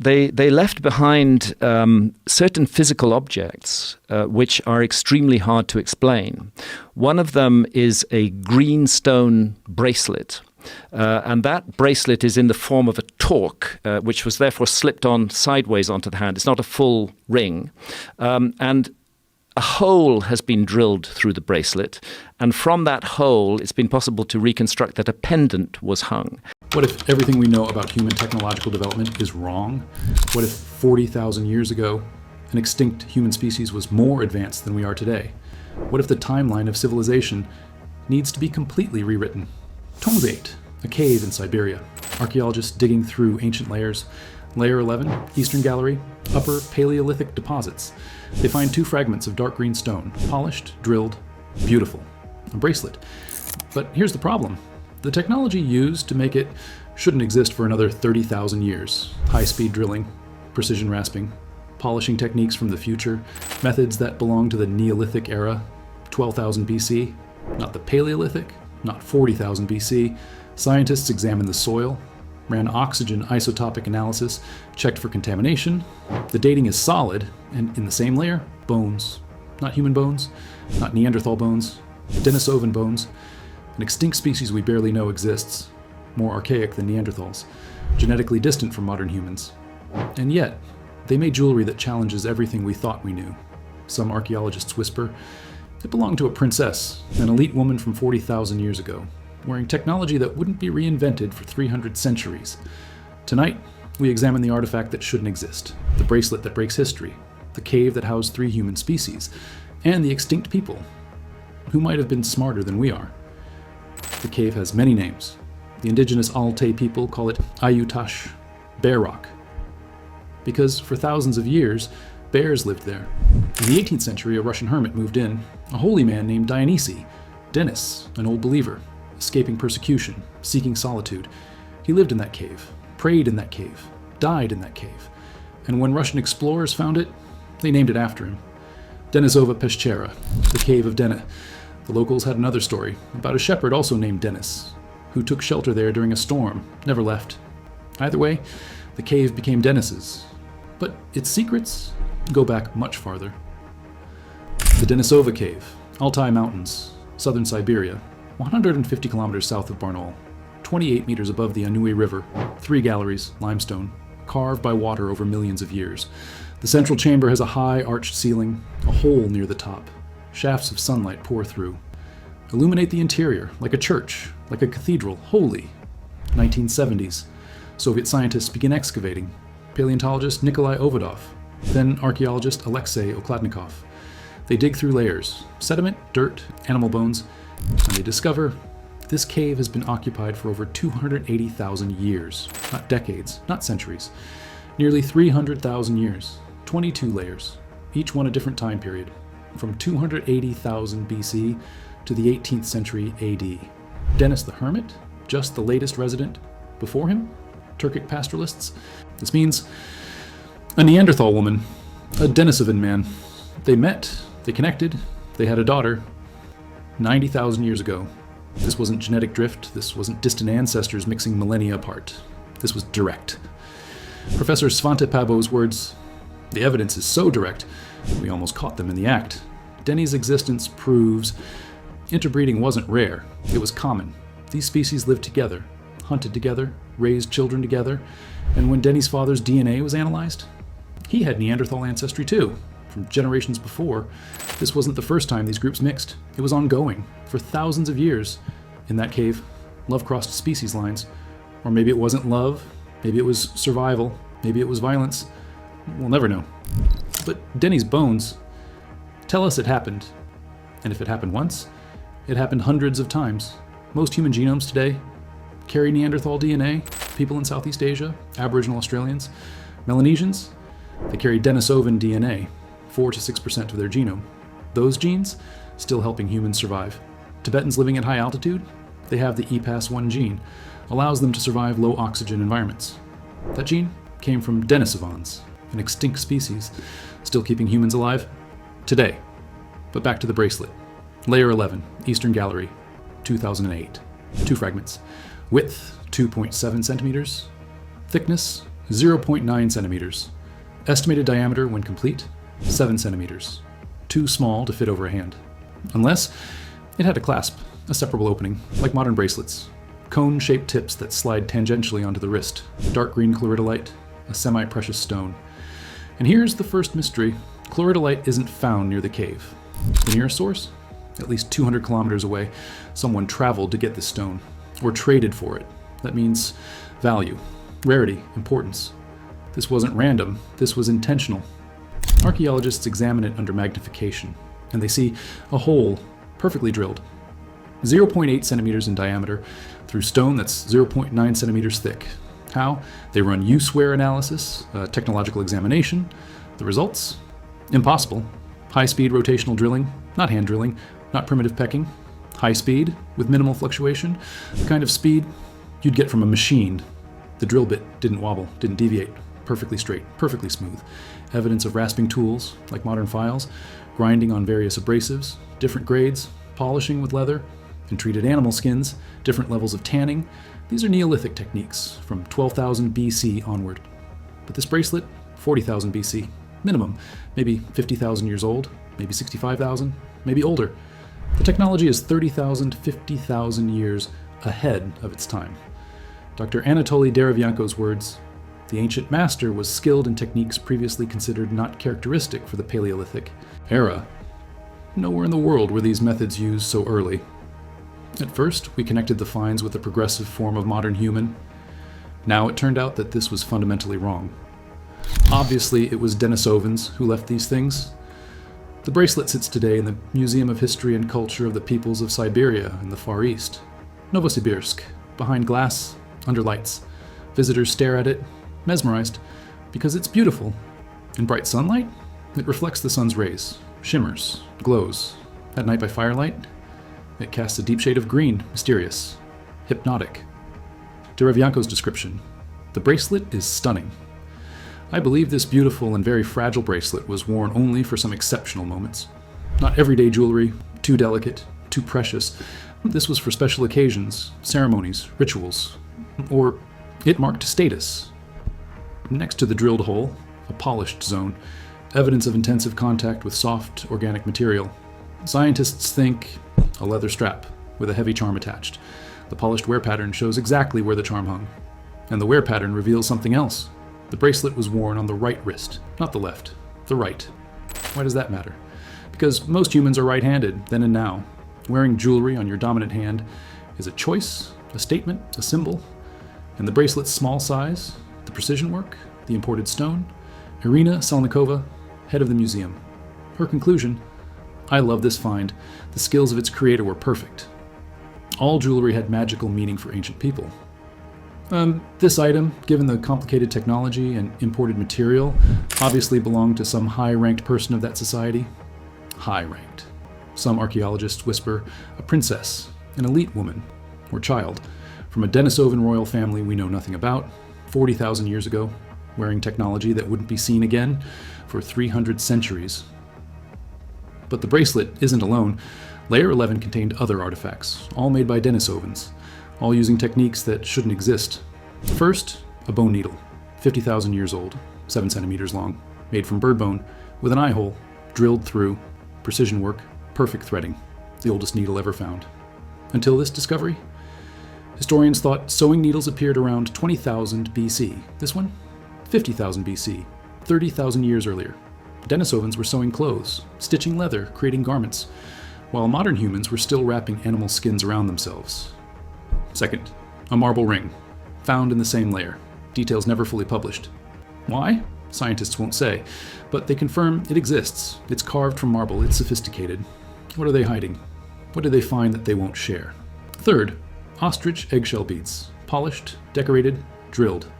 They left behind certain physical objects which are extremely hard to explain. One of them is a green stone bracelet. And that bracelet is in the form of a torque, which was therefore slipped on sideways onto the hand. It's not a full ring. And a hole has been drilled through the bracelet. And from that hole, it's been possible to reconstruct that a pendant was hung. What if everything we know about human technological development is wrong? What if 40,000 years ago, an extinct human species was more advanced than we are today? What if the timeline of civilization needs to be completely rewritten? Tomb 8, a cave in Siberia. Archaeologists digging through ancient layers. Layer 11, Eastern Gallery, Upper Paleolithic deposits. They find 2 fragments of dark green stone, polished, drilled, beautiful. A bracelet. But here's the problem. The technology used to make it shouldn't exist for another 30,000 years. High-speed drilling, precision rasping, polishing techniques from the future, methods that belong to the Neolithic era, 12,000 BC, not the Paleolithic, not 40,000 BC. Scientists examined the soil, ran oxygen isotopic analysis, checked for contamination. The dating is solid, and in the same layer, bones. Not human bones, not Neanderthal bones, Denisovan bones. An extinct species we barely know exists, more archaic than Neanderthals, genetically distant from modern humans. And yet, they made jewelry that challenges everything we thought we knew. Some archaeologists whisper, it belonged to a princess, an elite woman from 40,000 years ago, wearing technology that wouldn't be reinvented for 300 centuries. Tonight, we examine the artifact that shouldn't exist, the bracelet that breaks history, the cave that housed 3 human species, and the extinct people, who might have been smarter than we are. The cave has many names. The indigenous Altai people call it Ayutash, Bear Rock, because for thousands of years, bears lived there. In the 18th century, a Russian hermit moved in, a holy man named Dionysi, Denis, an old believer, escaping persecution, seeking solitude. He lived in that cave, prayed in that cave, died in that cave. And when Russian explorers found it, they named it after him. Denisova Peshchera, the cave of Dena. The locals had another story about a shepherd also named Denis, who took shelter there during a storm, never left. Either way, the cave became Denis's. But its secrets go back much farther. The Denisova Cave, Altai Mountains, southern Siberia, 150 kilometers south of Barnaul, 28 meters above the Anui River, 3 galleries, limestone, carved by water over millions of years. The central chamber has a high arched ceiling, a hole near the top. Shafts of sunlight pour through, illuminate the interior like a church, like a cathedral, holy. 1970s, Soviet scientists begin excavating. Paleontologist Nikolai Ovodov, then archaeologist Alexei Okladnikov. They dig through layers, sediment, dirt, animal bones, and they discover this cave has been occupied for over 280,000 years, not decades, not centuries. Nearly 300,000 years, 22 layers, each one a different time period, from 280,000 BC to the 18th century AD. Denis the Hermit, just the latest resident. Before him, Turkic pastoralists. This means a Neanderthal woman, a Denisovan man. They met, they connected, they had a daughter 90,000 years ago. This wasn't genetic drift, this wasn't distant ancestors mixing millennia apart. This was direct. Professor Svante Pääbo's words, the evidence is so direct, we almost caught them in the act. Denny's existence proves interbreeding wasn't rare, it was common. These species lived together, hunted together, raised children together, and when Denny's father's DNA was analyzed, he had Neanderthal ancestry too, from generations before. This wasn't the first time these groups mixed. It was ongoing, for thousands of years. In that cave, love crossed species lines. Or maybe it wasn't love, maybe it was survival, maybe it was violence. We'll never know. But Denny's bones tell us it happened. And if it happened once, it happened hundreds of times. Most human genomes today carry Neanderthal DNA. People in Southeast Asia, Aboriginal Australians, Melanesians, they carry Denisovan DNA, 4 to 6% of their genome. Those genes still helping humans survive. Tibetans living at high altitude, they have the EPAS1 gene, allows them to survive low oxygen environments. That gene came from Denisovans, an extinct species, still keeping humans alive today. But back to the bracelet. Layer 11, Eastern Gallery, 2008. 2 fragments. Width, 2.7 centimeters. Thickness, 0.9 centimeters. Estimated diameter when complete, 7 centimeters. Too small to fit over a hand. Unless it had a clasp, a separable opening, like modern bracelets. Cone-shaped tips that slide tangentially onto the wrist. Dark green chloridolite, a semi-precious stone. And here's the first mystery. Chloridolite isn't found near the cave. The nearest source? At least 200 kilometers away, someone traveled to get this stone, or traded for it. That means value, rarity, importance. This wasn't random, this was intentional. Archaeologists examine it under magnification, and they see a hole perfectly drilled, 0.8 centimeters in diameter, through stone that's 0.9 centimeters thick. How? They run use-wear analysis, a technological examination. The results? Impossible. High-speed rotational drilling, not hand drilling, not primitive pecking. High speed, with minimal fluctuation, the kind of speed you'd get from a machine. The drill bit didn't wobble, didn't deviate, perfectly straight, perfectly smooth. Evidence of rasping tools, like modern files, grinding on various abrasives, different grades, polishing with leather, and treated animal skins, different levels of tanning. These are Neolithic techniques from 12,000 BC onward. But this bracelet, 40,000 BC, minimum, maybe 50,000 years old, maybe 65,000, maybe older. The technology is 30,000, 50,000 years ahead of its time. Dr. Anatoly Derevyanko's words, the ancient master was skilled in techniques previously considered not characteristic for the Paleolithic era. Nowhere in the world were these methods used so early. At first, we connected the finds with the progressive form of modern human. Now it turned out that this was fundamentally wrong. Obviously, it was Denisovans who left these things. The bracelet sits today in the Museum of History and Culture of the Peoples of Siberia in the Far East. Novosibirsk, behind glass, under lights. Visitors stare at it, mesmerized, because it's beautiful. In bright sunlight, it reflects the sun's rays, shimmers, glows. At night by firelight, it casts a deep shade of green, mysterious, hypnotic. Derevyanko's description, the bracelet is stunning. I believe this beautiful and very fragile bracelet was worn only for some exceptional moments. Not everyday jewelry, too delicate, too precious. This was for special occasions, ceremonies, rituals, or it marked status. Next to the drilled hole, a polished zone, evidence of intensive contact with soft, organic material. Scientists think a leather strap with a heavy charm attached. The polished wear pattern shows exactly where the charm hung. And the wear pattern reveals something else. The bracelet was worn on the right wrist, not the left, the right. Why does that matter? Because most humans are right-handed, then and now. Wearing jewelry on your dominant hand is a choice, a statement, a symbol. And the bracelet's small size, the precision work, the imported stone. Irina Salnikova, head of the museum. Her conclusion, I love this find. The skills of its creator were perfect. All jewelry had magical meaning for ancient people. This item, given the complicated technology and imported material, obviously belonged to some high-ranked person of that society. High-ranked. Some archaeologists whisper a princess, an elite woman, or child, from a Denisovan royal family we know nothing about, 40,000 years ago, wearing technology that wouldn't be seen again for 300 centuries. But the bracelet isn't alone. Layer 11 contained other artifacts, all made by Denisovans, all using techniques that shouldn't exist. First, a bone needle, 50,000 years old, 7 centimeters long, made from bird bone, with an eye hole, drilled through, precision work, perfect threading, the oldest needle ever found. Until this discovery, historians thought sewing needles appeared around 20,000 BC. This one, 50,000 BC, 30,000 years earlier. Denisovans were sewing clothes, stitching leather, creating garments, while modern humans were still wrapping animal skins around themselves. Second, a marble ring, found in the same layer, details never fully published. Why? Scientists won't say, but they confirm it exists. It's carved from marble, it's sophisticated. What are they hiding? What did they find that they won't share? Third, ostrich eggshell beads, polished, decorated, drilled.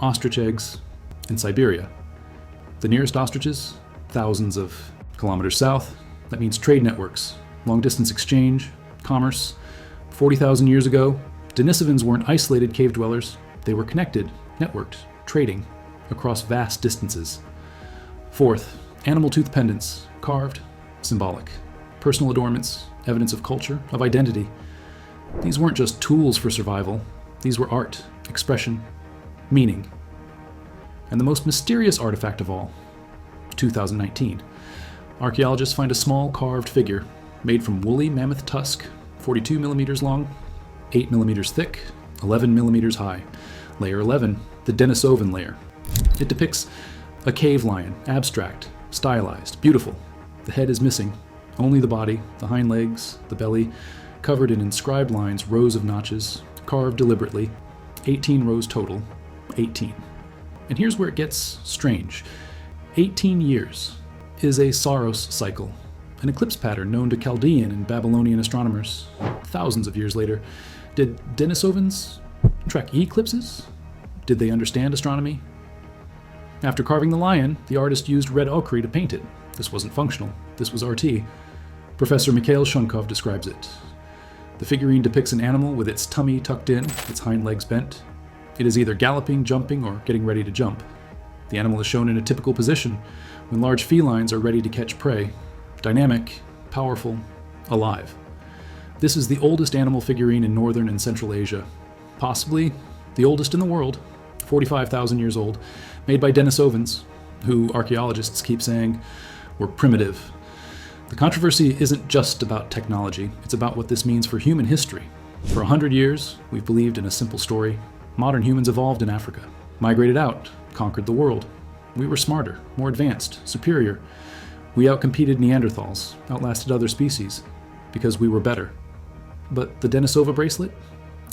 Ostrich eggs in Siberia. The nearest ostriches, thousands of kilometers south. That means trade networks, long-distance exchange, commerce. 40,000 years ago, Denisovans weren't isolated cave dwellers. They were connected, networked, trading across vast distances. Fourth, animal tooth pendants, carved, symbolic. Personal adornments, evidence of culture, of identity. These weren't just tools for survival. These were art, expression, meaning. And the most mysterious artifact of all, 2019. Archaeologists find a small carved figure made from woolly mammoth tusk, 42 millimeters long, 8 millimeters thick, 11 millimeters high. Layer 11, the Denisovan layer. It depicts a cave lion, abstract, stylized, beautiful. The head is missing, only the body, the hind legs, the belly, covered in inscribed lines, rows of notches, carved deliberately, 18 rows total, 18. And here's where it gets strange. 18 years is a Saros cycle, an eclipse pattern known to Chaldean and Babylonian astronomers. Thousands of years later, did Denisovans track eclipses? Did they understand astronomy? After carving the lion, the artist used red ochre to paint it. This wasn't functional. This was RT. Professor Mikhail Shunkov describes it. The figurine depicts an animal with its tummy tucked in, its hind legs bent. It is either galloping, jumping, or getting ready to jump. The animal is shown in a typical position when large felines are ready to catch prey. Dynamic, powerful, alive. This is the oldest animal figurine in northern and central Asia. Possibly the oldest in the world, 45,000 years old, made by Denisovans, who archaeologists keep saying were primitive. The controversy isn't just about technology, it's about what this means for human history. For 100 years, we've believed in a simple story. Modern humans evolved in Africa, migrated out, conquered the world. We were smarter, more advanced, superior. We outcompeted Neanderthals, outlasted other species, because we were better. But the Denisova bracelet?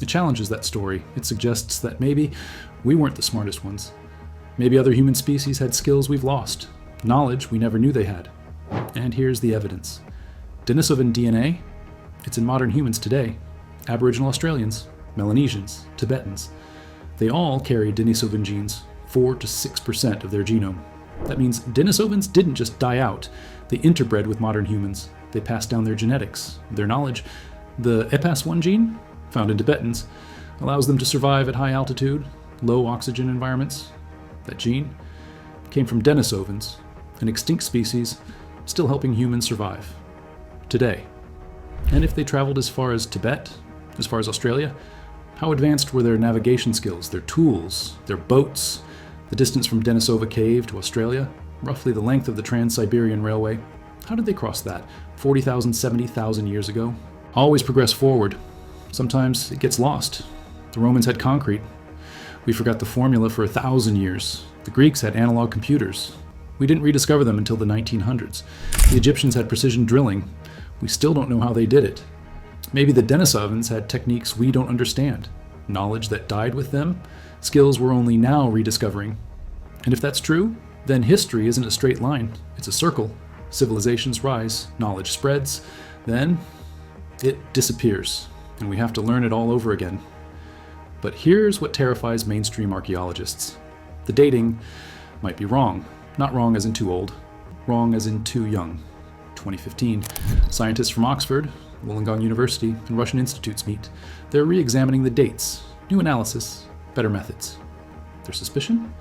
It challenges that story. It suggests that maybe we weren't the smartest ones. Maybe other human species had skills we've lost, knowledge we never knew they had. And here's the evidence. Denisovan DNA? It's in modern humans today. Aboriginal Australians, Melanesians, Tibetans. They all carry Denisovan genes, 4 to 6% of their genome. That means Denisovans didn't just die out. They interbred with modern humans. They passed down their genetics, their knowledge. The EPAS1 gene, found in Tibetans, allows them to survive at high altitude, low oxygen environments. That gene came from Denisovans, an extinct species still helping humans survive today. And if they traveled as far as Tibet, as far as Australia, how advanced were their navigation skills, their tools, their boats? The distance from Denisova Cave to Australia, roughly the length of the Trans-Siberian Railway. How did they cross that 40,000, 70,000 years ago? Always progress forward. Sometimes it gets lost. The Romans had concrete. We forgot the formula for 1,000 years. The Greeks had analog computers. We didn't rediscover them until the 1900s. The Egyptians had precision drilling. We still don't know how they did it. Maybe the Denisovans had techniques we don't understand. Knowledge that died with them, skills we're only now rediscovering. And if that's true, then history isn't a straight line. It's a circle. Civilizations rise, knowledge spreads, then it disappears, and we have to learn it all over again. But here's what terrifies mainstream archaeologists. The dating might be wrong. Not wrong as in too old, wrong as in too young. 2015, scientists from Oxford, Wollongong University, and Russian institutes meet. They're re-examining the dates, new analysis, better methods. Their suspicion?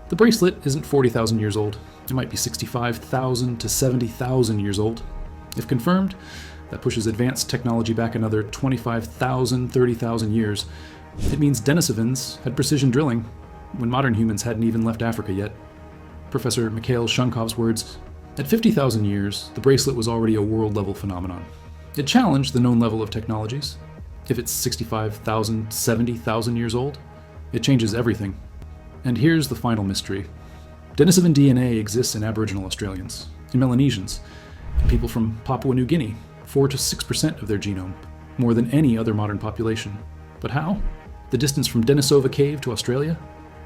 The bracelet isn't 40,000 years old. It might be 65,000 to 70,000 years old. If confirmed, that pushes advanced technology back another 25,000, 30,000 years. It means Denisovans had precision drilling when modern humans hadn't even left Africa yet. Professor Mikhail Shunkov's words, at 50,000 years, the bracelet was already a world-level phenomenon. It challenged the known level of technologies. If it's 65,000, 70,000 years old, it changes everything. And here's the final mystery. Denisovan DNA exists in Aboriginal Australians, in Melanesians, in people from Papua New Guinea, 4 to 6% of their genome, more than any other modern population. But how? The distance from Denisova Cave to Australia?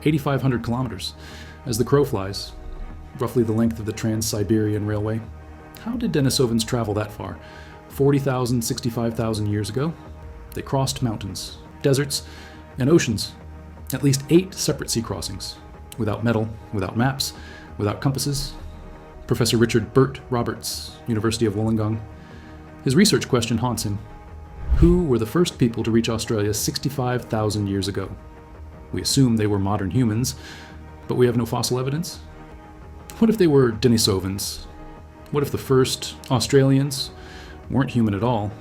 8,500 kilometers, as the crow flies, roughly the length of the Trans-Siberian Railway. How did Denisovans travel that far? 40,000, 65,000 years ago? They crossed mountains, deserts, and oceans. At least 8 separate sea crossings, without metal, without maps, without compasses. Professor Richard Burt Roberts, University of Wollongong. His research question haunts him. Who were the first people to reach Australia 65,000 years ago? We assume they were modern humans, but we have no fossil evidence. What if they were Denisovans? What if the first Australians weren't human at all?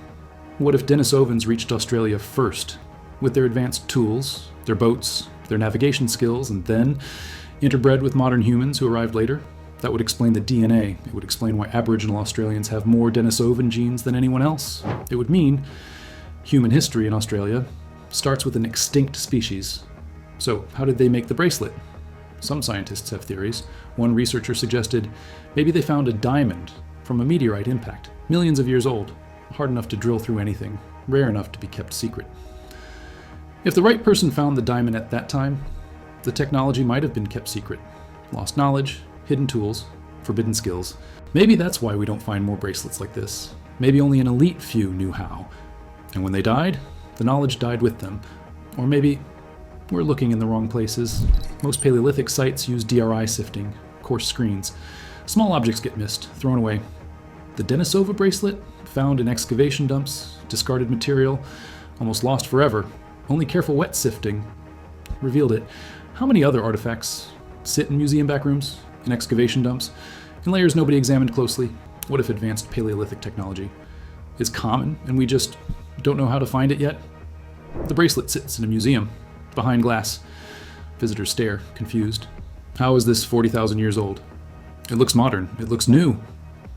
What if Denisovans reached Australia first, with their advanced tools, their boats, their navigation skills, and then interbred with modern humans who arrived later. That would explain the DNA. It would explain why Aboriginal Australians have more Denisovan genes than anyone else. It would mean human history in Australia starts with an extinct species. So how did they make the bracelet? Some scientists have theories. One researcher suggested maybe they found a diamond from a meteorite impact, millions of years old, hard enough to drill through anything, rare enough to be kept secret. If the right person found the diamond at that time, the technology might have been kept secret. Lost knowledge, hidden tools, forbidden skills. Maybe that's why we don't find more bracelets like this. Maybe only an elite few knew how. And when they died, the knowledge died with them. Or maybe we're looking in the wrong places. Most Paleolithic sites use DRI sifting, coarse screens. Small objects get missed, thrown away. The Denisova bracelet, found in excavation dumps, discarded material, almost lost forever. Only careful wet sifting revealed it. How many other artifacts sit in museum backrooms, in excavation dumps, in layers nobody examined closely? What if advanced Paleolithic technology is common and we just don't know how to find it yet? The bracelet sits in a museum, behind glass. Visitors stare, confused. How is this 40,000 years old? It looks modern, it looks new,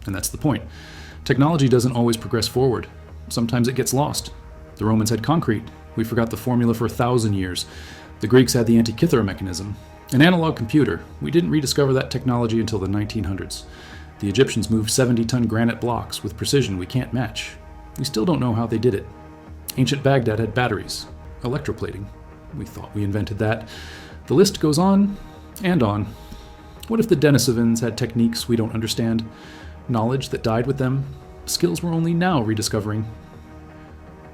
and that's the point. Technology doesn't always progress forward. Sometimes it gets lost. The Romans had concrete. We forgot the formula for 1,000 years. The Greeks had the Antikythera mechanism. An analog computer. We didn't rediscover that technology until the 1900s. The Egyptians moved 70-ton granite blocks with precision we can't match. We still don't know how they did it. Ancient Baghdad had batteries. Electroplating. We thought we invented that. The list goes on and on. What if the Denisovans had techniques we don't understand? Knowledge that died with them? Skills we're only now rediscovering?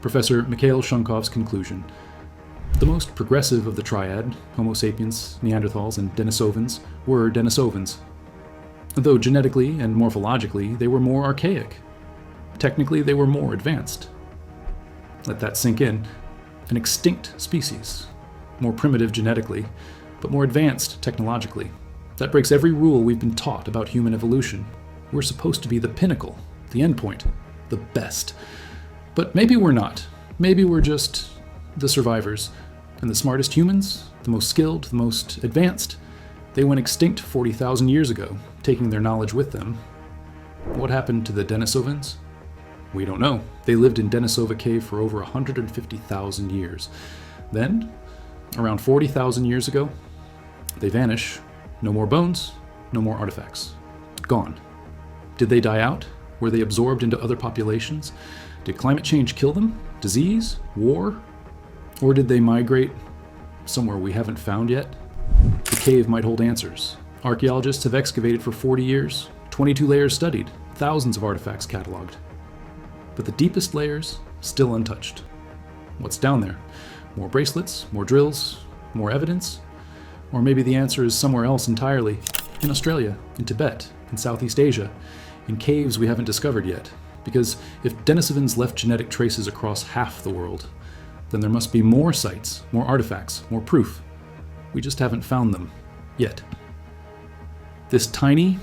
Professor Mikhail Shunkov's conclusion. The most progressive of the triad, Homo sapiens, Neanderthals, and Denisovans, were Denisovans. Though genetically and morphologically they were more archaic. Technically they were more advanced. Let that sink in. An extinct species. More primitive genetically, but more advanced technologically. That breaks every rule we've been taught about human evolution. We're supposed to be the pinnacle, the endpoint, the best. But maybe we're not. Maybe we're just the survivors. And the smartest humans, the most skilled, the most advanced, they went extinct 40,000 years ago, taking their knowledge with them. What happened to the Denisovans? We don't know. They lived in Denisova Cave for over 150,000 years. Then, around 40,000 years ago, they vanish. No more bones, no more artifacts. Gone. Did they die out? Were they absorbed into other populations? Did climate change kill them? Disease? War? Or did they migrate somewhere we haven't found yet? The cave might hold answers. Archaeologists have excavated for 40 years, 22 layers studied, thousands of artifacts cataloged. But the deepest layers, still untouched. What's down there? More bracelets, more drills, more evidence? Or maybe the answer is somewhere else entirely. In Australia, in Tibet, in Southeast Asia, in caves we haven't discovered yet. Because if Denisovans left genetic traces across half the world, then there must be more sites, more artifacts, more proof. We just haven't found them yet. This tiny